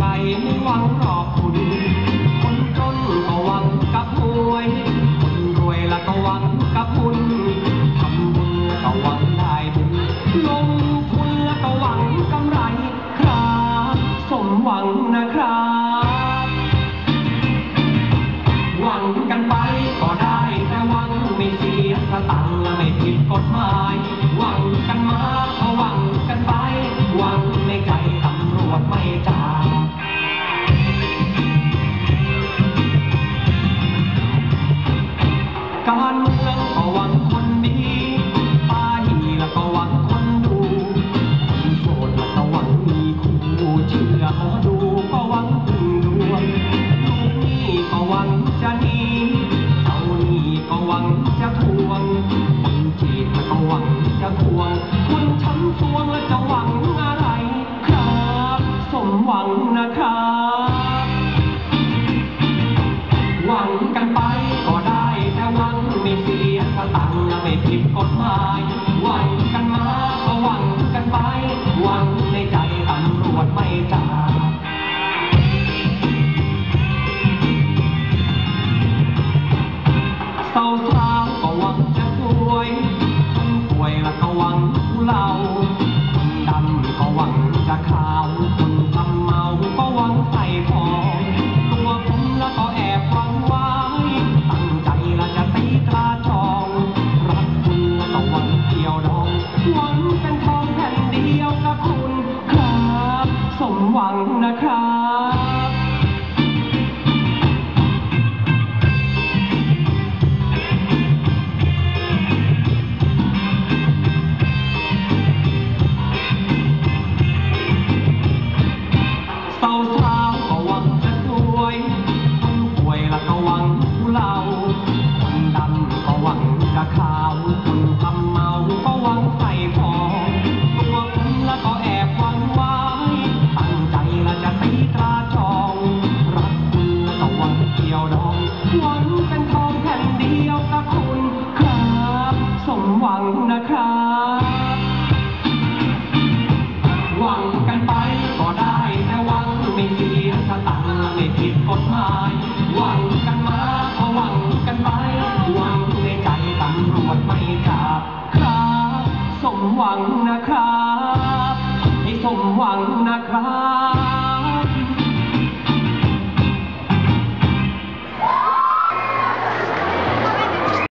ใครไม่หวังรอคุณคนจนก็หวังกับหวยคนรวยละก็หวังกับบุญทำบุญแล้วก็หวังได้บุญลงทุนแล้วก็หวังกำไรครับสมหวังนะครับหวังกันไปก็ได้แต่หวังไม่เสียสตังค์และไม่ผิดกฎหมายหวังกันมาก็หวังกันไปหวังในใจตำรวจไม่จ่าการเมืองก็หวังคนดีป้ายแล้วก็หวังคนดูคนโสดแล้วก็หวังมีคู่เชื่อหมอดูก็หวังพึ่งดวงลูกหนี้ก็หวังจะหนีเจ้าหนี้ก็หวังจะทวงคนจีบแล้วก็หวังจะทวงคนช้ำทวงแล้วจะหวังอะไรครับสมหวังนะครับหวังกันไปก็ได้แต่หวังไม่เสียสตังค์และไม่ผิดกฎหมายหวังกันมาก็หวังกันไปหวังในใจตำรวจไม่จ่าสาวๆก็หวังจะสวยคนป่วยแล้วก็หวังผู้เล่าคนดำก็หวังจะขาวคนทำเมาก็หวังใส่ทองตัวผมแล้วก็แอบหวังไว้ตั้งใจแล้วจะตีตราจองรักคุณแล้วก็หวังเกี่ยวดองหวังเป็นทองแผ่นเดียวกับคุณครับสมหวังนะครับสาวๆก็หวังจะสวยคนป่วยแล้วก็หวังผู้เล่าคนดำก็หวังจะขาวคนทำเมาก็หวังใส่ทองตัวผมแล้วก็แอบหวังไว้ตั้งใจแล้วจะตีตราจองรักคุณแล้วก็หวังเกี่ยวดองหวังเป็นทองแผ่นเดียวกับคุณครับสมหวังนะครับหวังกันไปก็ได้แต่หวังไม่เสียสตังค์และไม่ผิดกฎหมายหวังกันมาก็หวังกันไปหวังในใจตำรวจไม่จับครับสมหวังนะครับ